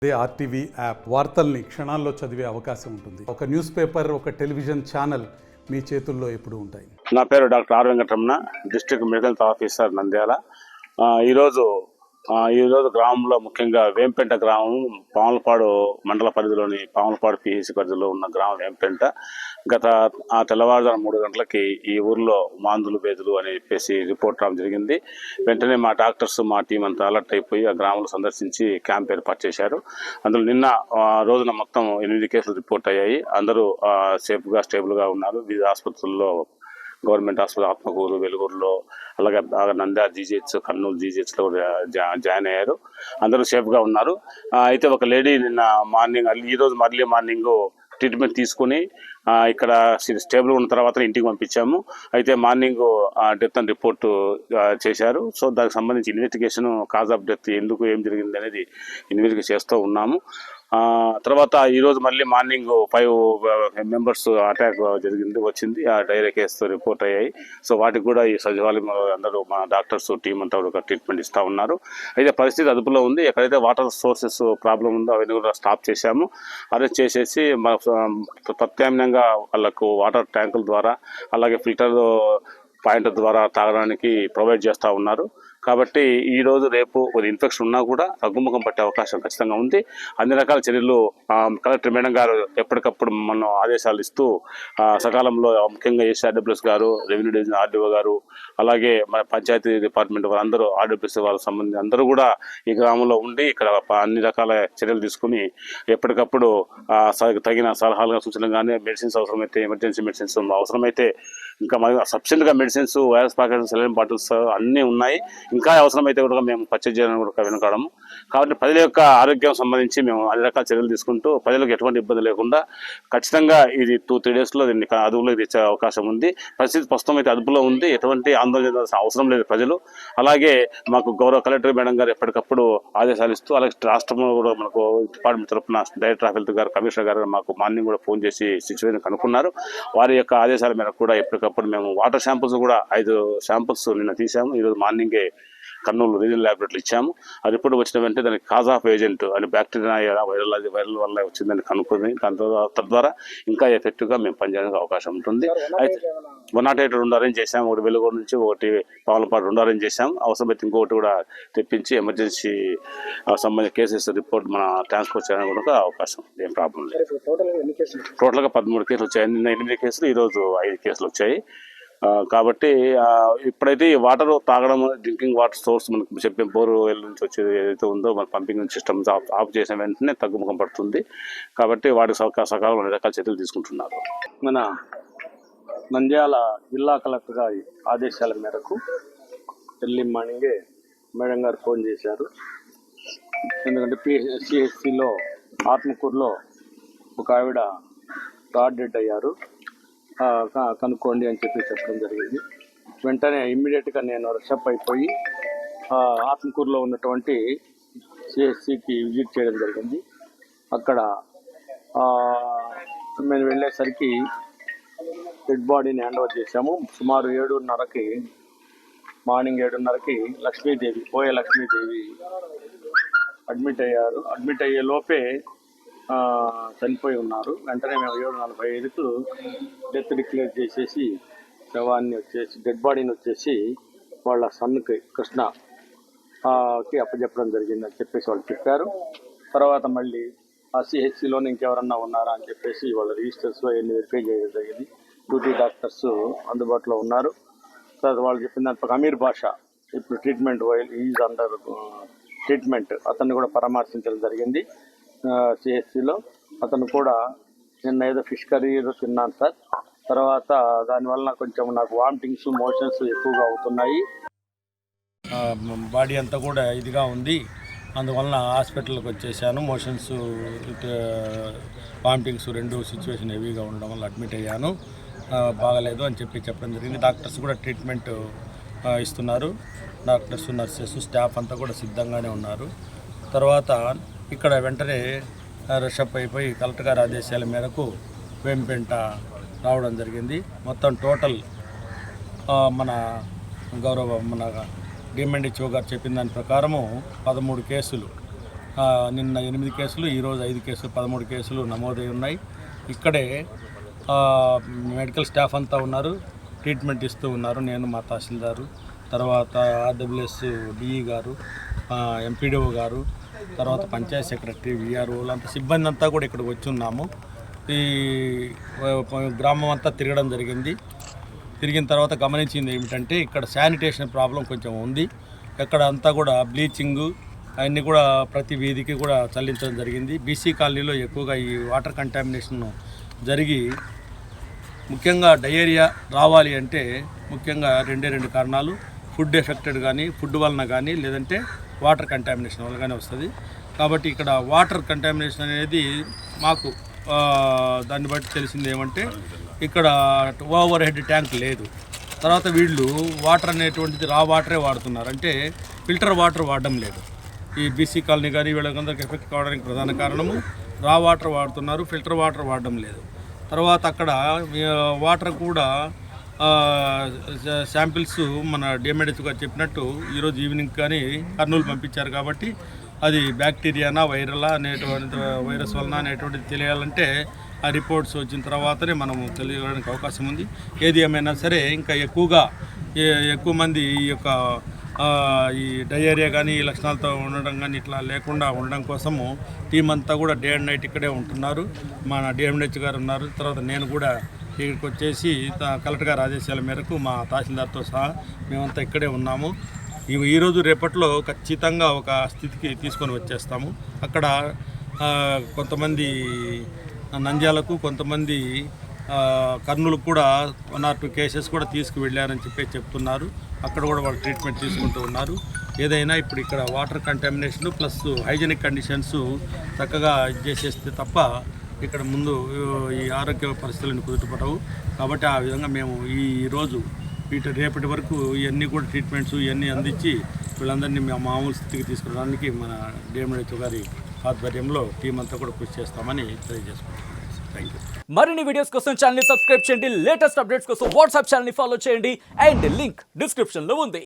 RTV app వార్తల్ని క్షణాల్లో చదివే అవకాశం ఉంటుంది. ఒక న్యూస్ పేపర్, ఒక టెలివిజన్ ఛానల్ మీ చేతుల్లో ఎప్పుడూ ఉంటాయి. నా పేరు doctor R Venkataramana, district medical officer Nandyal. ఈరోజు గ్రామంలో ముఖ్యంగా వేంపెంట గ్రామం పాములపాడు మండల పరిధిలోని పాములపాడు పిహెసి పరిధిలో ఉన్న గ్రామం వేంపెంట. గత తెల్లవారుజాము 3 గంటలకి ఈ ఊర్లో మాందులు బేదులు అని చెప్పేసి రిపోర్ట్ రావడం జరిగింది. వెంటనే మా డాక్టర్స్, మా టీం అంతా అలర్ట్ అయిపోయి ఆ గ్రామంలో సందర్శించి క్యాంప్ ఏర్పాటు చేశారు. అందులో నిన్న రోజున మొత్తం 8 కేసులు రిపోర్ట్ అయ్యాయి. అందరూ సేఫ్గా స్టేబుల్గా ఉన్నారు. వివిధ ఆసుపత్రుల్లో, గవర్నమెంట్ హాస్పిటల్ ఆత్మకూరు, వెలుగురులో, అలాగే నంద్యాల జీజీహెచ్, కర్నూలు జీజీహెచ్లో జాయిన్ అయ్యారు. అందరూ సేఫ్గా ఉన్నారు. అయితే ఒక లేడీ నిన్న ఈరోజు మళ్ళీ మార్నింగ్ ట్రీట్మెంట్ తీసుకుని ఇక్కడ స్టేబుల్ ఉన్న తర్వాత ఇంటికి పంపించాము. అయితే మార్నింగ్ డెత్ అని రిపోర్ట్ చేశారు. సో దానికి సంబంధించి ఇన్వెస్టిగేషన్, కాజ్ ఆఫ్ డెత్, ఎందుకు ఏం జరిగింది అనేది ఇన్వెస్టిగేట్ చేస్తూ ఉన్నాము. తర్వాత ఈరోజు మళ్ళీ మార్నింగ్ 5 మెంబర్స్ అటాక్ వచ్చింది. ఆ డైరెక్ట్ కేసుతో రిపోర్ట్ అయ్యాయి. సో వాటికి కూడా ఈ సచివాలయం అందరూ మా డాక్టర్స్ టీం అంతా ఒక ట్రీట్మెంట్ ఇస్తూ ఉన్నారు. అయితే పరిస్థితి అదుపులో ఉంది. ఎక్కడైతే వాటర్ సోర్సెస్ ప్రాబ్లం ఉందో అవన్నీ కూడా స్టాప్ చేశాము. అరెస్ట్ చేసేసి ప్రత్యామ్నాయంగా వాళ్ళకు వాటర్ ట్యాంకుల ద్వారా, అలాగే ఫిల్టర్ పాయింట్ ద్వారా తాగడానికి ప్రొవైడ్ చేస్తూ ఉన్నారు. కాబట్టి ఈరోజు రేపు ఒక ఇన్ఫెక్షన్ ఉన్నా కూడా తగ్గుముఖం పట్టే అవకాశం ఖచ్చితంగా ఉంది. అన్ని రకాల చర్యలు కలెక్టర్ మేడం గారు ఎప్పటికప్పుడు మనం ఆదేశాలు ఇస్తూ సకాలంలో ముఖ్యంగా ఏసీఆర్డబ్ల్యూఎస్ గారు, రెవెన్యూ డివిజన్ ఆర్డీఓ గారు, అలాగే మన పంచాయతీ డిపార్ట్మెంట్ వారందరూ, ఆర్డబ్ల్యూఎస్ వాళ్ళకి సంబంధించి అందరూ కూడా ఈ గ్రామంలో ఉండి ఇక్కడ అన్ని రకాల చర్యలు తీసుకుని ఎప్పటికప్పుడు తగిన సలహాలుగా, సూచనలు కానీ, మెడిసిన్స్ అవసరమైతే ఎమర్జెన్సీ మెడిసిన్స్ అవసరమైతే ఇంకా సఫిషియెంట్గా medicines, virus packets, saline bottles అన్నీ ఉన్నాయి. ఇంకా అవసరమైతే కూడా మేము పర్చేజ్ చేయాలని కూడా వెనుకాడము. కాబట్టి ప్రజల యొక్క ఆరోగ్యం సంబంధించి మేము అన్ని రకాల చర్యలు తీసుకుంటూ ప్రజలకు ఎటువంటి ఇబ్బంది లేకుండా ఖచ్చితంగా ఇది 2-3 డేస్లో దీన్ని అదుపులోకి తెచ్చే అవకాశం ఉంది. పరిస్థితి ప్రస్తుతం అయితే అదుపులో ఉంది. ఎటువంటి ఆందోళన చేయాల్సిన అవసరం లేదు ప్రజలు. అలాగే మాకు గౌరవ కలెక్టర్ మేడం గారు ఎప్పటికప్పుడు ఆదేశాలు ఇస్తూ, అలాగే రాష్ట్రంలో కూడా మనకు డిపార్ట్మెంట్ తరఫున డైరెక్టర్ ఆఫ్ హెల్త్ గారు, కమిషనర్ గారు మాకు మార్నింగ్ కూడా ఫోన్ చేసి సిచ్యువేషన్ కనుక్కున్నారు. వారి యొక్క ఆదేశాల మేరకు కూడా ఎప్పటికప్పుడు మేము వాటర్ శాంపుల్స్ కూడా 5 శాంపుల్స్ నిన్న తీసాము. ఈరోజు మార్నింగే కర్నూలు రీజనల్ ల్యాబొరేటరీలో ఇచ్చాము. ఆ రిపోర్ట్ వచ్చిన వెంటనే దానికి కాజ్ ఆఫ్ ఏజెంట్ అని బ్యాక్టీరియా, వైరల్ వల్ల వచ్చిందని కనుక్కొని తద్వారా ఇంకా ఎఫెక్టివ్గా మేము పనిచేయడానికి అవకాశం ఉంటుంది. అయితే 108 2 అరేంజ్ చేసాము. ఒకటి వెలుగురు నుంచి, ఒకటి పాములపాడు 2 అరేంజ్ చేసాము. అవసరమైతే ఇంకొకటి కూడా తెప్పించి ఎమర్జెన్సీ సంబంధించిన కేసెస్ రిపోర్ట్ మన ట్రాన్స్పోర్ట్ చేయడానికి కూడా అవకాశం, ఏం ప్రాబ్లం లేదు. టోటల్గా 13 కేసులు వచ్చాయి. నిన్న 8 కేసులు, ఈరోజు 5 కేసులు వచ్చాయి. కాబట్టి ఇప్పుడైతే ఈ వాటర్ తాగడం, డ్రింకింగ్ వాటర్ సోర్స్ మనకు చెప్పే బోర్వెల్ నుంచి వచ్చేది ఏదైతే ఉందో మన పంపింగ్ సిస్టమ్స్ ఆఫ్ చేసిన వెంటనే తగ్గుముఖం పడుతుంది. కాబట్టి వాటికి సకాలంలో అన్ని రకాల చర్యలు తీసుకుంటున్నారు. మన నంద్యాల జిల్లా కలెక్టర్ గారి ఆదేశాల మేరకు ఎర్లీ మార్నింగే మేడం గారు ఫోన్ చేశారు. ఎందుకంటే సిహెచ్సిలో ఆత్మకూరులో ఒక ఆవిడ గాడ్ డెడ్ అయ్యారు, కనుక్కోండి అని చెప్పడం జరిగింది. వెంటనే ఇమ్మీడియట్గా నేను రషప్ అయిపోయి ఆత్మకూరులో ఉన్నటువంటి సిహెచ్సికి విజిట్ చేయడం జరిగింది. అక్కడ మేము వెళ్ళేసరికి డెడ్ బాడీని హ్యాండ్ ఓవర్ చేశాము. సుమారు 7:30కి, మార్నింగ్ 7:30కి లక్ష్మీదేవి, పోయే లక్ష్మీదేవి అడ్మిట్ అయ్యారు. అడ్మిట్ అయ్యే లోపే చనిపోయి ఉన్నారు. వెంటనే మేము 7:45కు డెత్ డిక్లేర్ చేసేసి డెడ్ బాడీని వచ్చేసి వాళ్ళ సన్కి, కృష్ణకి అప్పచెప్పడం జరిగిందని చెప్పేసి వాళ్ళు చెప్పారు. తర్వాత మళ్ళీ ఆ సిహెచ్సిలోనే ఇంకెవరన్నా ఉన్నారా అని చెప్పేసి వాళ్ళ రిజిస్టర్స్లో ఎన్ని వెరిఫై చేయడం జరిగింది. డ్యూటీ డాక్టర్స్ అందుబాటులో ఉన్నారు. తర్వాత వాళ్ళు చెప్పిన దాంట్లో అమీర్ బాషా ఇప్పుడు ట్రీట్మెంట్ ఈజ్ అండర్ ట్రీట్మెంట్, అతన్ని కూడా పరామర్శించడం జరిగింది సిహెచ్సిలో. అతను కూడా నిన్న ఏదో ఫిష్ కర్రీ ఏదో తిన్నాను సార్. తర్వాత దానివల్ల కొంచెం నాకు వామిటింగ్స్, మోషన్స్ ఎక్కువగా అవుతున్నాయి. బాడీ అంతా కూడా ఇదిగా ఉంది. అందువలన హాస్పిటల్కి వచ్చేసాను. మోషన్స్, వామిటింగ్స్ 2 సిచ్యువేషన్ హెవీగా ఉండడం వల్ల అడ్మిట్ అయ్యాను. బాగలేదు అని చెప్పడం జరిగింది. డాక్టర్స్ కూడా ట్రీట్మెంట్ ఇస్తున్నారు. డాక్టర్స్, నర్సెస్, స్టాఫ్ అంతా కూడా సిద్ధంగానే ఉన్నారు. తర్వాత ఇక్కడ వెంటనే రషప్ అయిపోయి కలెక్టర్ గారి ఆదేశాల మేరకు వేంపెంట రావడం జరిగింది. మొత్తం టోటల్ మన గౌరవ మన డిఎంఎన్హెచ్ఓ గారు చెప్పిన దాని ప్రకారము 13 కేసులు నిన్న 8 కేసులు, ఈరోజు 5 కేసులు, 13 కేసులు నమోదై ఉన్నాయి. ఇక్కడే మెడికల్ స్టాఫ్ అంతా ఉన్నారు, ట్రీట్మెంట్ ఇస్తూ ఉన్నారు. నేను, మా తహసీల్దారు, తర్వాత ఆర్డబ్ల్యూఎస్ డిఈ గారు, ఎంపీడీఓ గారు, తర్వాత పంచాయత్ సెక్రటరీ, విఆర్ఓలు అంతా సిబ్బంది అంతా కూడా ఇక్కడికి వచ్చి ఉన్నాము. ఈ గ్రామం అంతా తిరగడం జరిగింది. తిరిగిన తర్వాత గమనించింది ఏమిటంటే ఇక్కడ శానిటేషన్ ప్రాబ్లం కొంచెం ఉంది. ఇక్కడ అంతా కూడా బ్లీచింగు అవన్నీ కూడా ప్రతి వీధికి కూడా చల్లించడం జరిగింది. బీసీ కాలనీలో ఎక్కువగా ఈ వాటర్ కంటామినేషన్ జరిగి ముఖ్యంగా డయేరియా రావాలి అంటే ముఖ్యంగా రెండు కారణాలు. ఫుడ్ ఎఫెక్టెడ్ కానీ, ఫుడ్ వలన కానీ, లేదంటే వాటర్ కంటామినేషన్ వల్ల కానీ వస్తుంది. కాబట్టి ఇక్కడ వాటర్ కంటామినేషన్ అనేది మాకు దాన్ని బట్టి తెలిసింది ఏమంటే ఇక్కడ ఓవర్ హెడ్ ట్యాంక్ లేదు. తర్వాత వీళ్ళు వాటర్ అనేటువంటిది రా వాటరే వాడుతున్నారు, అంటే ఫిల్టర్ వాటర్ వాడడం లేదు. ఈ బీసీ కాలనీ కానీ వీళ్ళకందరికి ఎఫెక్ట్ కావడానికి ప్రధాన కారణము రా వాటర్ వాడుతున్నారు, ఫిల్టర్ వాటర్ వాడడం లేదు. తర్వాత అక్కడ వాటర్ కూడా శాంపిల్స్ మన డిఎంఎడ్హెచ్ గారు చెప్పినట్టు ఈరోజు ఈవినింగ్ కానీ కర్నూలు పంపించారు. కాబట్టి అది బ్యాక్టీరియానా వైరలా అనేటువంటి వైరస్ వలన అనేటువంటిది తెలియాలంటే ఆ రిపోర్ట్స్ వచ్చిన తర్వాతనే మనము తెలియడానికి అవకాశం ఉంది. ఏది ఏమైనా సరే ఇంకా ఎక్కువ మంది ఈ యొక్క ఈ డయేరియా కానీ ఈ లక్షణాలతో ఉండడం కానీ ఇట్లా లేకుండా ఉండడం కోసము టీం అంతా కూడా డే అండ్ నైట్ ఇక్కడే ఉంటున్నారు. మన డిఎంహెచ్ గారు ఉన్నారు. తర్వాత నేను కూడా ఇక్కడికి వచ్చేసి కలెక్టర్ గారి ఆదేశాల మేరకు మా తహసీల్దార్తో సహా మేమంతా ఇక్కడే ఉన్నాము. ఈరోజు రేపట్లో ఖచ్చితంగా ఒక స్థితికి తీసుకొని వచ్చేస్తాము. అక్కడ కొంతమంది నంద్యాలకు, కొంతమంది కర్నూలుకు కూడా 1 or 2 కేసెస్ కూడా తీసుకువెళ్ళారని చెప్తున్నారు. అక్కడ కూడా వాళ్ళు ట్రీట్మెంట్ తీసుకుంటూ ఉన్నారు. ఏదైనా ఇప్పుడు ఇక్కడ water contamination plus hygienic conditions చక్కగా చేసేస్తే తప్ప ఇక్కడ ముందు ఈ ఆరోగ్య పరిస్థితులను కుదుటపడవు. కాబట్టి ఆ విధంగా మేము ఈరోజు రేపటి వరకు ఇవన్నీ కూడా ట్రీట్మెంట్స్ ఇవన్నీ అందించి వీళ్ళందరినీ మేము మామూలు స్థితికి తీసుకురావడానికి మన డిఎంహెచ్ గారి ఆధ్వర్యంలో టీం అంతా కూడా కృషి చేస్తామని తెలియజేసుకుంటున్నాం. Thank you. మరిన్ని వీడియోస్ కోసం ఛానల్ ని సబ్స్క్రైబ్ చేయండి, లేటెస్ట్ అప్డేట్స్ కోసం వాట్సాప్ ఛానల్ ని ఫాలో చేయండి అండ్ లింక్ డిస్క్రిప్షన్ లో ఉంది.